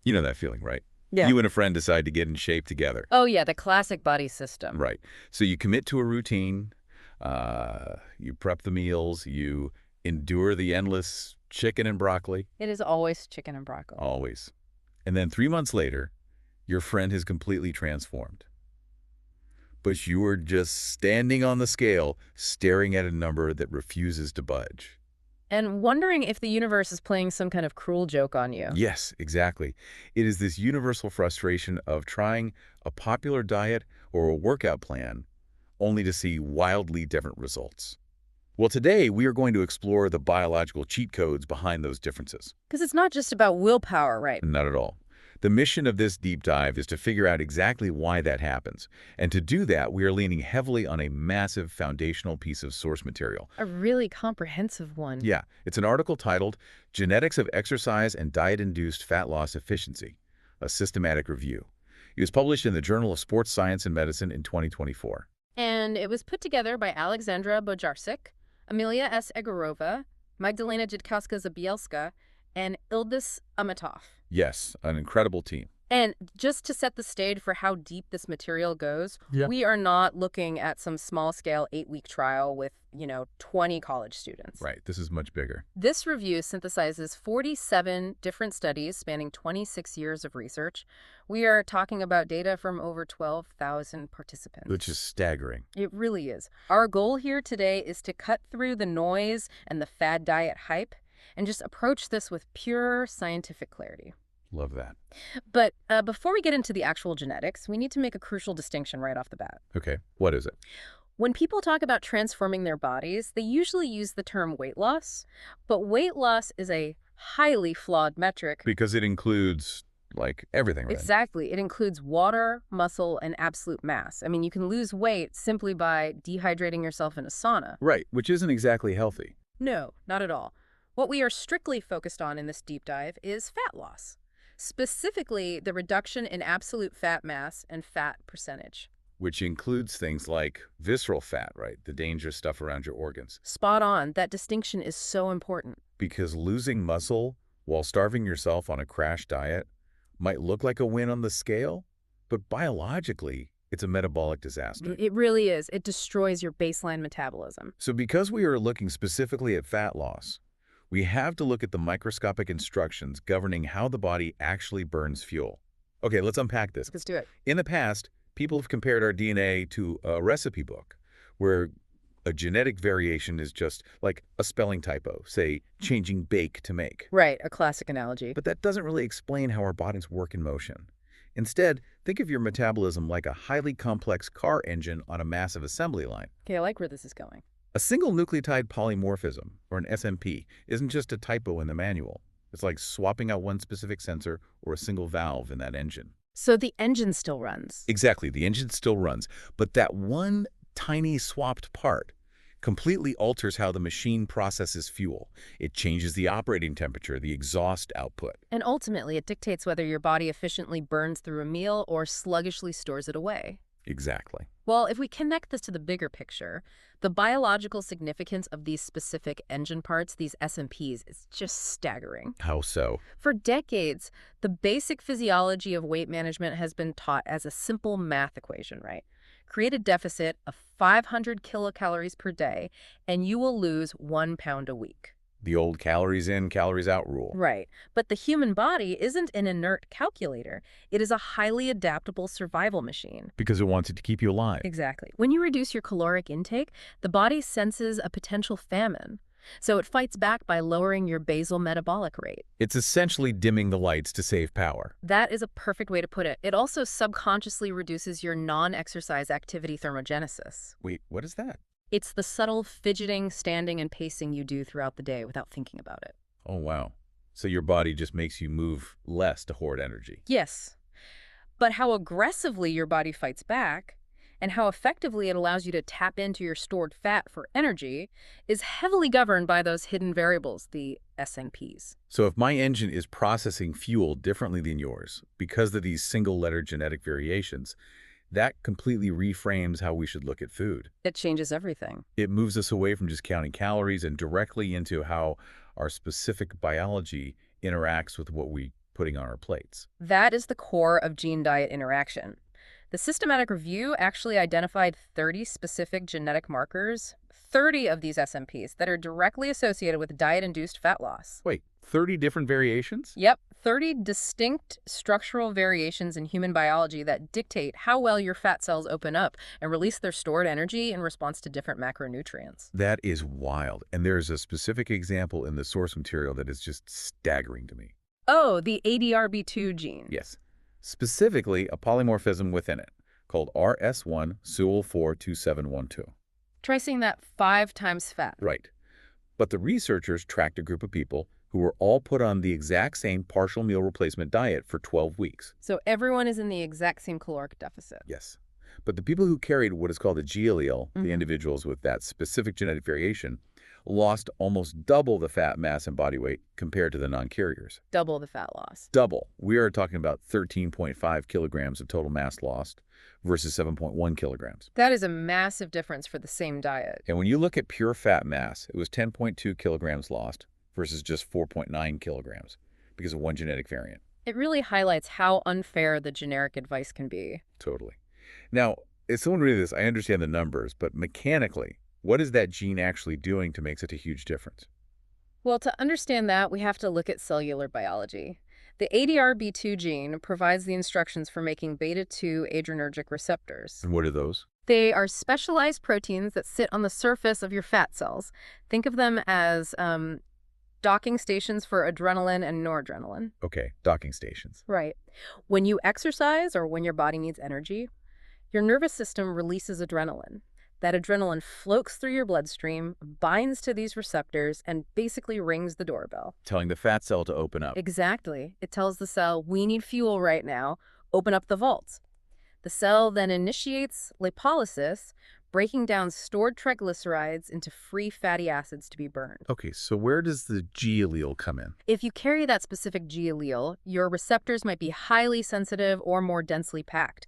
You know that feeling, right? Yeah. You and a friend decide to get in shape together. Oh, yeah, the classic body system. Right. So you commit to a routine, you prep the meals, you endure the endless chicken and broccoli. It is always chicken and broccoli. Always. And then 3 months later, your friend has completely transformed. But you are just standing on the scale, staring at a number that refuses to budge. And wondering if the universe is playing some kind of cruel joke on you. Yes, exactly. It is this universal frustration of trying a popular diet or a workout plan only to see wildly different results. Well, today we are going to explore the biological cheat codes behind those differences. Because it's not just about willpower, right? Not at all. The mission of this deep dive is to figure out exactly why that happens. And to do that, we are leaning heavily on a massive foundational piece of source material. A really comprehensive one. Yeah, it's an article titled Genetics of Exercise and Diet-Induced Fat Loss Efficiency, a systematic review. It was published in the Journal of Sports Science and Medicine in 2024. And it was put together by Aleksandra Bojarczuk, Emiliya S. Egorova, Magdalena Dzitkowska-Zabielska, and Ildus Ahmetov. Yes, an incredible team. And just to set the stage for how deep this material goes, Yeah. we are not looking at some small-scale 8-week trial with, 20 college students. Right, this is much bigger. This review synthesizes 47 different studies spanning 26 years of research. We are talking about data from over 12,000 participants. Which is staggering. It really is. Our goal here today is to cut through the noise and the fad diet hype and just approach this with pure scientific clarity. Love that. But before we get into the actual genetics, we need to make a crucial distinction right off the bat. Okay, what is it? When people talk about transforming their bodies, they usually use the term weight loss, but weight loss is a highly flawed metric. Because it includes, like, everything, right? Exactly. It includes water, muscle, and absolute mass. I mean, you can lose weight simply by dehydrating yourself in a sauna. Right, which isn't exactly healthy. No, not at all. What we are strictly focused on in this deep dive is fat loss, specifically the reduction in absolute fat mass and fat percentage. Which includes things like visceral fat, right? The dangerous stuff around your organs. Spot on. That distinction is so important. Because losing muscle while starving yourself on a crash diet might look like a win on the scale, but biologically, it's a metabolic disaster. It really is. It destroys your baseline metabolism. So because we are looking specifically at fat loss, we have to look at the microscopic instructions governing how the body actually burns fuel. Okay, let's unpack this. Let's do it. In the past, people have compared our DNA to a recipe book, where a genetic variation is just like a spelling typo, say, changing bake to make. Right, a classic analogy. But that doesn't really explain how our bodies work in motion. Instead, think of your metabolism like a highly complex car engine on a massive assembly line. Okay, I like where this is going. A single nucleotide polymorphism, or an SMP, isn't just a typo in the manual. It's like swapping out one specific sensor or a single valve in that engine. So the engine still runs. Exactly, the engine still runs, but that one tiny swapped part completely alters how the machine processes fuel. It changes the operating temperature, the exhaust output. And ultimately, it dictates whether your body efficiently burns through a meal or sluggishly stores it away. Exactly. Well, if we connect this to the bigger picture, the biological significance of these specific engine parts, these SMPs, is just staggering. How so? For decades, the basic physiology of weight management has been taught as a simple math equation, right? Create a deficit of 500 kilocalories per day, and you will lose 1 pound a week. The old calories in, calories out rule. Right. But the human body isn't an inert calculator. It is a highly adaptable survival machine. Because it wants it to keep you alive. Exactly. When you reduce your caloric intake, the body senses a potential famine. So it fights back by lowering your basal metabolic rate. It's essentially dimming the lights to save power. That is a perfect way to put it. It also subconsciously reduces your non-exercise activity thermogenesis. Wait, what is that? It's the subtle fidgeting, standing, and pacing you do throughout the day without thinking about it. Oh, wow. So your body just makes you move less to hoard energy. Yes. But how aggressively your body fights back and how effectively it allows you to tap into your stored fat for energy is heavily governed by those hidden variables, the SNPs. So if my engine is processing fuel differently than yours because of these single-letter genetic variations, that completely reframes how we should look at food. It changes everything. It moves us away from just counting calories and directly into how our specific biology interacts with what we putting on our plates. That is the core of gene-diet interaction. The systematic review actually identified 30 specific genetic markers, 30 of these SNPs, that are directly associated with diet-induced fat loss. Wait, 30 different variations? Yep, 30 distinct structural variations in human biology that dictate how well your fat cells open up and release their stored energy in response to different macronutrients. That is wild. And there's a specific example in the source material that is just staggering to me. Oh, the ADRB2 gene. Yes. Specifically, a polymorphism within it, called RS1-Sewell42712. Try saying that 5 times fat. Right. But the researchers tracked a group of people who were all put on the exact same partial meal replacement diet for 12 weeks. So everyone is in the exact same caloric deficit. Yes. But the people who carried what is called a G allele, the individuals with that specific genetic variation, lost almost double the fat mass and body weight compared to the non-carriers. Double the fat loss. Double. We are talking about 13.5 kilograms of total mass lost versus 7.1 kilograms. That is a massive difference for the same diet. And when you look at pure fat mass, it was 10.2 kilograms lost versus just 4.9 kilograms because of one genetic variant. It really highlights how unfair the generic advice can be. Totally. Now, if someone reading this, I understand the numbers, but mechanically, what is that gene actually doing to make such a huge difference? Well, to understand that, we have to look at cellular biology. The ADRB2 gene provides the instructions for making beta-2 adrenergic receptors. And what are those? They are specialized proteins that sit on the surface of your fat cells. Think of them as docking stations for adrenaline and noradrenaline. Okay, docking stations. Right. When you exercise or when your body needs energy, your nervous system releases adrenaline. That adrenaline floats through your bloodstream, binds to these receptors, and basically rings the doorbell. Telling the fat cell to open up. Exactly. It tells the cell, we need fuel right now, open up the vaults. The cell then initiates lipolysis, breaking down stored triglycerides into free fatty acids to be burned. Okay, so where does the G allele come in? If you carry that specific G allele, your receptors might be highly sensitive or more densely packed.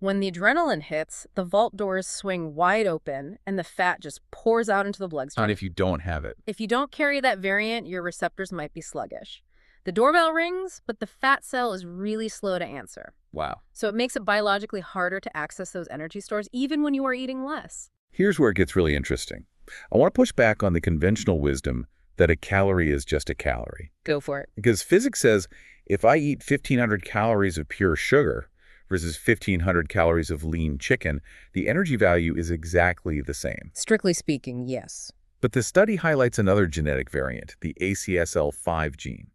When the adrenaline hits, the vault doors swing wide open and the fat just pours out into the bloodstream. Not if you don't have it. If you don't carry that variant, your receptors might be sluggish. The doorbell rings, but the fat cell is really slow to answer. Wow. So it makes it biologically harder to access those energy stores even when you are eating less. Here's where it gets really interesting. I want to push back on the conventional wisdom that a calorie is just a calorie. Go for it. Because physics says if I eat 1,500 calories of pure sugar versus 1,500 calories of lean chicken, the energy value is exactly the same. Strictly speaking, yes. But the study highlights another genetic variant, the ACSL5 gene.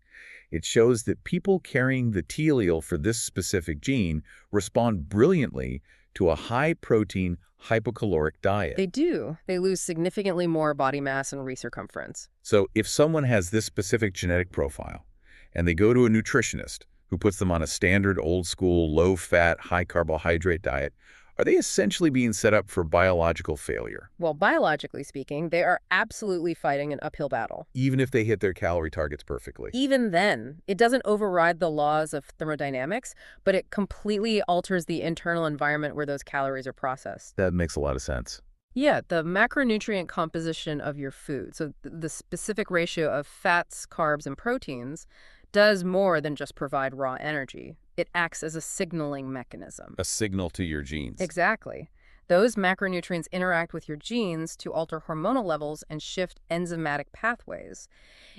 It shows that people carrying the T allele for this specific gene respond brilliantly to a high-protein, hypocaloric diet. They do. They lose significantly more body mass and recircumference. So if someone has this specific genetic profile and they go to a nutritionist who puts them on a standard old-school, low-fat, high-carbohydrate diet, are they essentially being set up for biological failure? Well, biologically speaking, they are absolutely fighting an uphill battle. Even if they hit their calorie targets perfectly? Even then, it doesn't override the laws of thermodynamics, but it completely alters the internal environment where those calories are processed. That makes a lot of sense. Yeah, the macronutrient composition of your food, so the specific ratio of fats, carbs, and proteins, does more than just provide raw energy. It acts as a signaling mechanism. A signal to your genes. Exactly. Those macronutrients interact with your genes to alter hormonal levels and shift enzymatic pathways.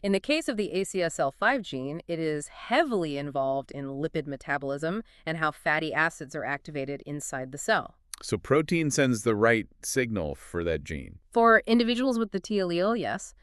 In the case of the ACSL5 gene, it is heavily involved in lipid metabolism and how fatty acids are activated inside the cell. So protein sends the right signal for that gene. For individuals with the T allele, yes.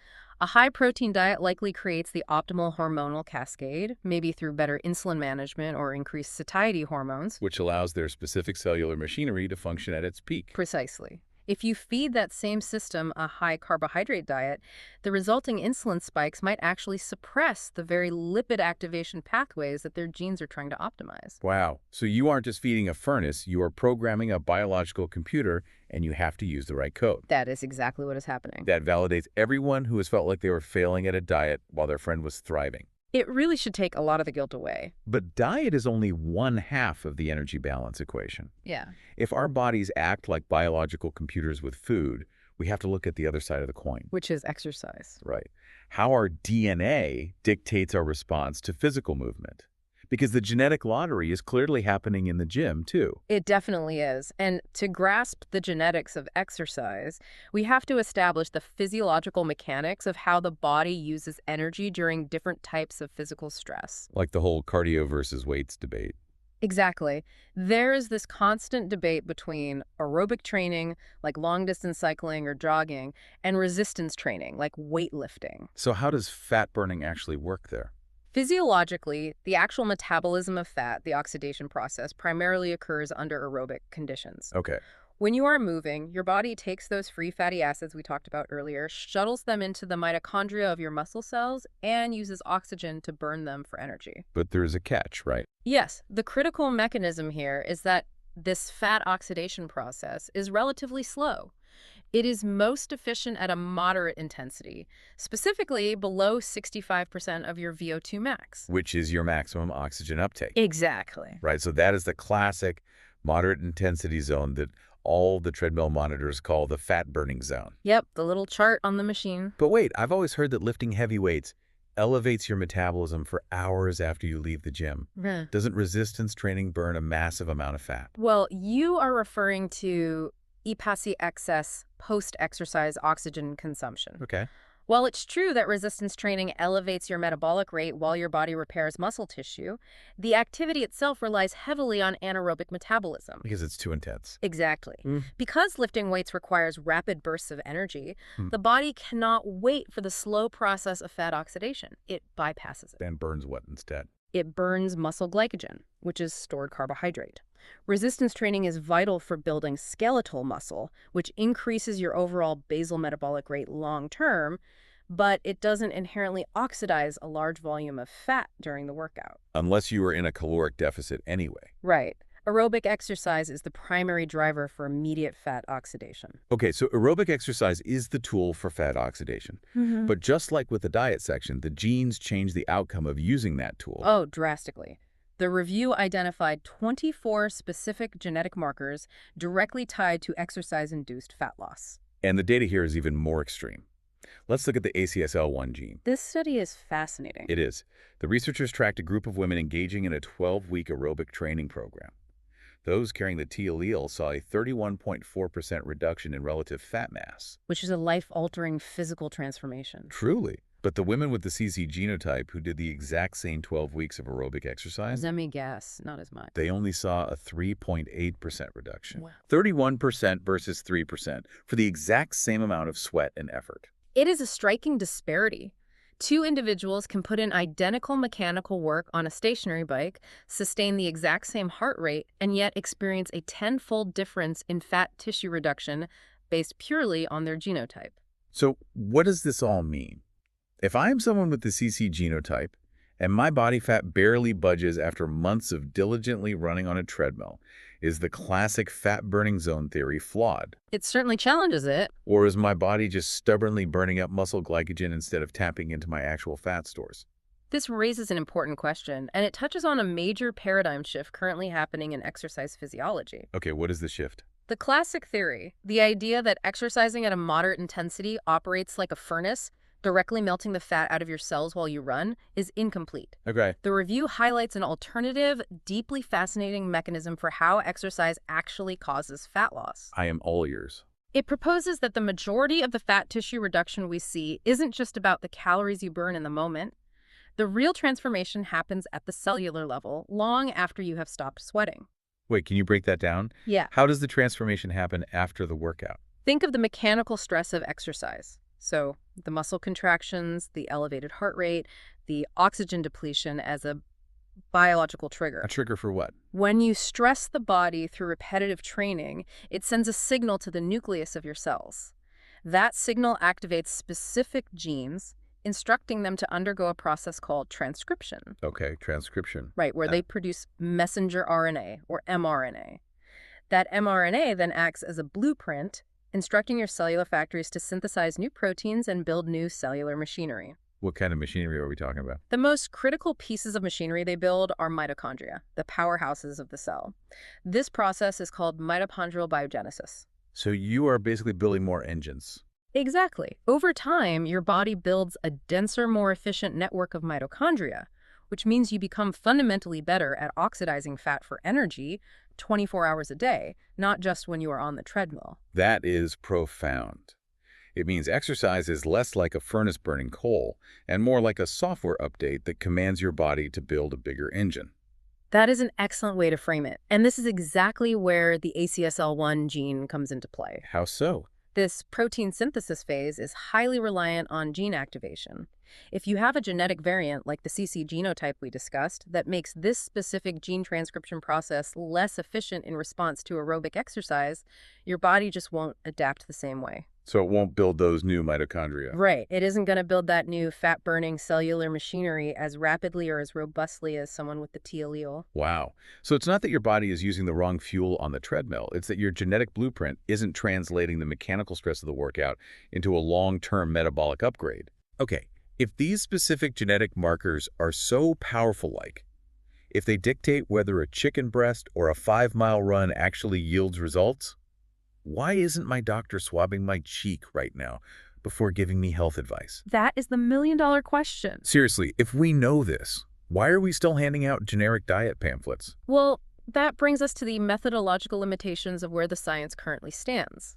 A high-protein diet likely creates the optimal hormonal cascade, maybe through better insulin management or increased satiety hormones. Which allows their specific cellular machinery to function at its peak. Precisely. If you feed that same system a high-carbohydrate diet, the resulting insulin spikes might actually suppress the very lipid activation pathways that their genes are trying to optimize. Wow. So you aren't just feeding a furnace, you are programming a biological computer, and you have to use the right code. That is exactly what is happening. That validates everyone who has felt like they were failing at a diet while their friend was thriving. It really should take a lot of the guilt away. But diet is only one half of the energy balance equation. Yeah. If our bodies act like biological computers with food, we have to look at the other side of the coin. Which is exercise. Right. How our DNA dictates our response to physical movement. Because the genetic lottery is clearly happening in the gym, too. It definitely is. And to grasp the genetics of exercise, we have to establish the physiological mechanics of how the body uses energy during different types of physical stress. Like the whole cardio versus weights debate. Exactly. There is this constant debate between aerobic training, like long-distance cycling or jogging, and resistance training, like weightlifting. So how does fat burning actually work there? Physiologically, the actual metabolism of fat, the oxidation process, primarily occurs under aerobic conditions. Okay. When you are moving, your body takes those free fatty acids we talked about earlier, shuttles them into the mitochondria of your muscle cells, and uses oxygen to burn them for energy. But there's a catch, right? Yes, the critical mechanism here is that this fat oxidation process is relatively slow. It is most efficient at a moderate intensity, specifically below 65% of your VO2 max. Which is your maximum oxygen uptake. Exactly. Right, so that is the classic moderate intensity zone that all the treadmill monitors call the fat burning zone. Yep, the little chart on the machine. But wait, I've always heard that lifting heavy weights elevates your metabolism for hours after you leave the gym. Yeah. Doesn't resistance training burn a massive amount of fat? Well, you are referring to EPASI excess post-exercise oxygen consumption. Okay. While it's true that resistance training elevates your metabolic rate while your body repairs muscle tissue, the activity itself relies heavily on anaerobic metabolism. Because it's too intense. Exactly. Because lifting weights requires rapid bursts of energy, the body cannot wait for the slow process of fat oxidation. It bypasses it. And burns what instead? It burns muscle glycogen, which is stored carbohydrate. Resistance training is vital for building skeletal muscle, which increases your overall basal metabolic rate long term, but it doesn't inherently oxidize a large volume of fat during the workout. Unless you are in a caloric deficit anyway. Right. Aerobic exercise is the primary driver for immediate fat oxidation. Okay, so aerobic exercise is the tool for fat oxidation. But just like with the diet section, the genes change the outcome of using that tool. Oh, drastically. The review identified 24 specific genetic markers directly tied to exercise-induced fat loss. And the data here is even more extreme. Let's look at the ACSL1 gene. This study is fascinating. It is. The researchers tracked a group of women engaging in a 12-week aerobic training program. Those carrying the T allele saw a 31.4% reduction in relative fat mass. Which is a life-altering physical transformation. Truly. But the women with the CC genotype who did the exact same 12 weeks of aerobic exercise, Let me guess, not as much. they only saw a 3.8% reduction. Wow. 31% versus 3% for the exact same amount of sweat and effort. It is a striking disparity. Two individuals can put in identical mechanical work on a stationary bike, sustain the exact same heart rate, and yet experience a 10-fold difference in fat tissue reduction based purely on their genotype. So what does this all mean? If I'm someone with the CC genotype and my body fat barely budges after months of diligently running on a treadmill, is the classic fat-burning zone theory flawed? It certainly challenges it. Or is my body just stubbornly burning up muscle glycogen instead of tapping into my actual fat stores? This raises an important question, and it touches on a major paradigm shift currently happening in exercise physiology. Okay, what is the shift? The classic theory, the idea that exercising at a moderate intensity operates like a furnace, directly melting the fat out of your cells while you run, is incomplete. Okay. The review highlights an alternative, deeply fascinating mechanism for how exercise actually causes fat loss. I am all ears. It proposes that the majority of the fat tissue reduction we see isn't just about the calories you burn in the moment. The real transformation happens at the cellular level, long after you have stopped sweating. Wait, can you break that down? Yeah. How does the transformation happen after the workout? Think of the mechanical stress of exercise. So the muscle contractions, the elevated heart rate, the oxygen depletion as a biological trigger. A trigger for what? When you stress the body through repetitive training, it sends a signal to the nucleus of your cells. That signal activates specific genes, instructing them to undergo a process called transcription. Okay, transcription. Right, where they produce messenger RNA, or mRNA. That mRNA then acts as a blueprint, instructing your cellular factories to synthesize new proteins and build new cellular machinery. What kind of machinery are we talking about? The most critical pieces of machinery they build are mitochondria, the powerhouses of the cell. This process is called mitochondrial biogenesis. So you are basically building more engines. Exactly. Over time, your body builds a denser, more efficient network of mitochondria, which means you become fundamentally better at oxidizing fat for energy 24 hours a day, not just when you are on the treadmill. That is profound. It means exercise is less like a furnace burning coal and more like a software update that commands your body to build a bigger engine. That is an excellent way to frame it. And this is exactly where the ACSL1 gene comes into play. How so? This protein synthesis phase is highly reliant on gene activation. If you have a genetic variant like the CC genotype we discussed that makes this specific gene transcription process less efficient in response to aerobic exercise, your body just won't adapt the same way. So it won't build those new mitochondria. Right. It isn't going to build that new fat-burning cellular machinery as rapidly or as robustly as someone with the T allele. Wow. So it's not that your body is using the wrong fuel on the treadmill. It's that your genetic blueprint isn't translating the mechanical stress of the workout into a long-term metabolic upgrade. Okay, if these specific genetic markers are so powerful, if they dictate whether a chicken breast or a 5-mile run actually yields results, why isn't my doctor swabbing my cheek right now before giving me health advice? That is the million-dollar question. Seriously, if we know this, why are we still handing out generic diet pamphlets? Well, that brings us to the methodological limitations of where the science currently stands.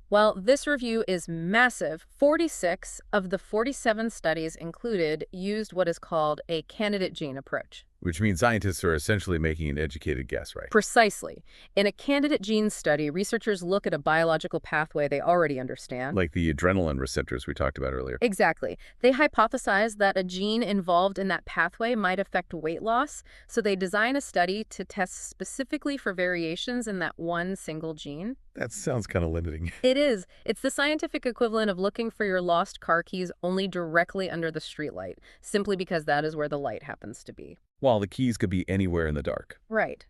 While this review is massive, 46 of the 47 studies included used what is called a candidate gene approach. Which means scientists are essentially making an educated guess, right? Precisely. In a candidate gene study, researchers look at a biological pathway they already understand. Like the adrenaline receptors we talked about earlier. Exactly. They hypothesize that a gene involved in that pathway might affect weight loss, so they design a study to test specifically for variations in that one single gene. That sounds kind of limiting. It is. It's the scientific equivalent of looking for your lost car keys only directly under the streetlight, simply because that is where the light happens to be. While the keys could be anywhere in the dark. Right.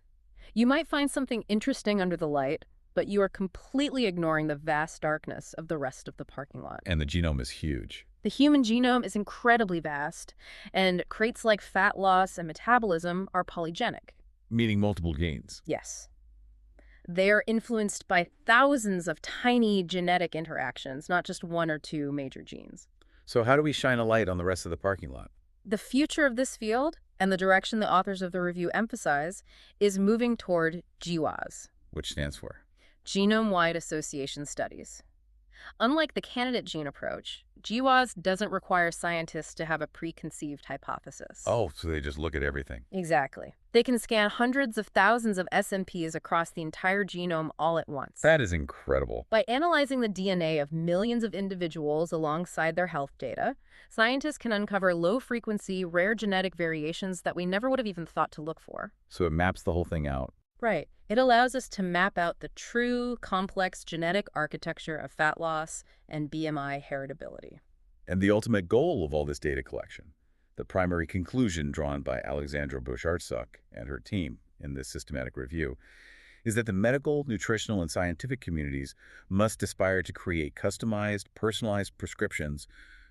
You might find something interesting under the light, but you are completely ignoring the vast darkness of the rest of the parking lot. And the genome is huge. The human genome is incredibly vast, and traits like fat loss and metabolism are polygenic. Meaning multiple genes. Yes. They are influenced by thousands of tiny genetic interactions, not just one or two major genes. So how do we shine a light on the rest of the parking lot? The future of this field, and the direction the authors of the review emphasize, is moving toward GWAS. Which stands for? Genome-wide association studies. Unlike the candidate gene approach, GWAS doesn't require scientists to have a preconceived hypothesis. Oh, so they just look at everything. Exactly. They can scan hundreds of thousands of SNPs across the entire genome all at once. That is incredible. By analyzing the DNA of millions of individuals alongside their health data, scientists can uncover low-frequency, rare genetic variations that we never would have even thought to look for. So it maps the whole thing out. Right. It allows us to map out the true, complex genetic architecture of fat loss and BMI heritability. And the ultimate goal of all this data collection, the primary conclusion drawn by Aleksandra Bojarczuk and her team in this systematic review, is that the medical, nutritional, and scientific communities must aspire to create customized, personalized prescriptions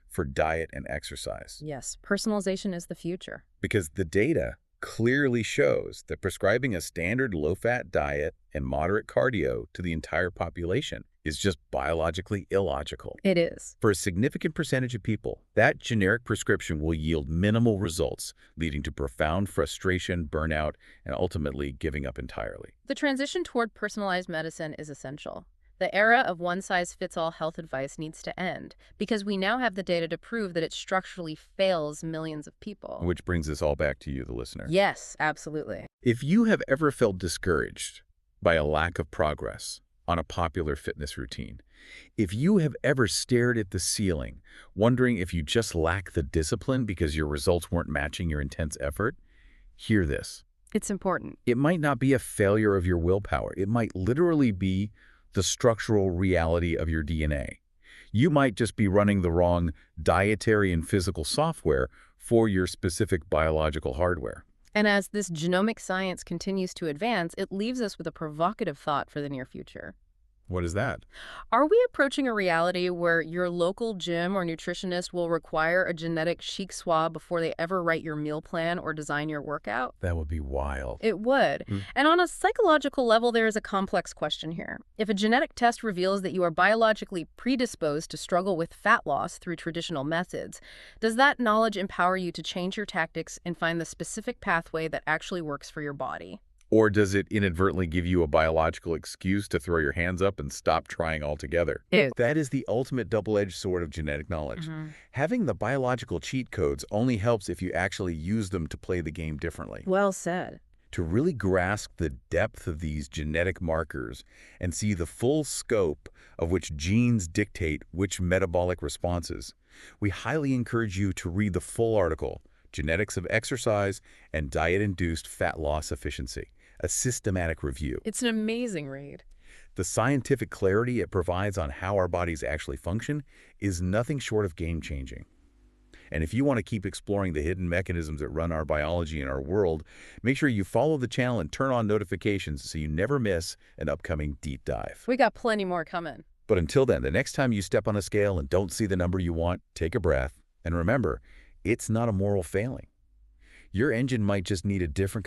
for diet and exercise. Yes, personalization is the future. Because the data clearly shows that prescribing a standard low-fat diet and moderate cardio to the entire population is just biologically illogical. It is. For a significant percentage of people, that generic prescription will yield minimal results, leading to profound frustration, burnout, and ultimately giving up entirely. The transition toward personalized medicine is essential. The era of one-size-fits-all health advice needs to end, because we now have the data to prove that it structurally fails millions of people. Which brings us all back to you, the listener. Yes, absolutely. If you have ever felt discouraged by a lack of progress on a popular fitness routine, if you have ever stared at the ceiling, wondering if you just lack the discipline because your results weren't matching your intense effort, hear this. It's important. It might not be a failure of your willpower. It might literally be the structural reality of your DNA. You might just be running the wrong dietary and physical software for your specific biological hardware. And as this genomic science continues to advance, it leaves us with a provocative thought for the near future. What is that? Are we approaching a reality where your local gym or nutritionist will require a genetic cheek swab before they ever write your meal plan or design your workout? That would be wild. It would. Mm. And on a psychological level, there is a complex question here. If a genetic test reveals that you are biologically predisposed to struggle with fat loss through traditional methods, does that knowledge empower you to change your tactics and find the specific pathway that actually works for your body? Or does it inadvertently give you a biological excuse to throw your hands up and stop trying altogether? That is the ultimate double-edged sword of genetic knowledge. Having the biological cheat codes only helps if you actually use them to play the game differently. Well said. To really grasp the depth of these genetic markers and see the full scope of which genes dictate which metabolic responses, we highly encourage you to read the full article, Genetics of Exercise and Diet-Induced Fat Loss Efficiency, a systematic review. It's an amazing read. The scientific clarity it provides on how our bodies actually function is nothing short of game-changing. And if you want to keep exploring the hidden mechanisms that run our biology and our world, make sure you follow the channel and turn on notifications so you never miss an upcoming deep dive. We got plenty more coming. But until then, the next time you step on a scale and don't see the number you want, take a breath. And remember, it's not a moral failing. Your engine might just need a different kind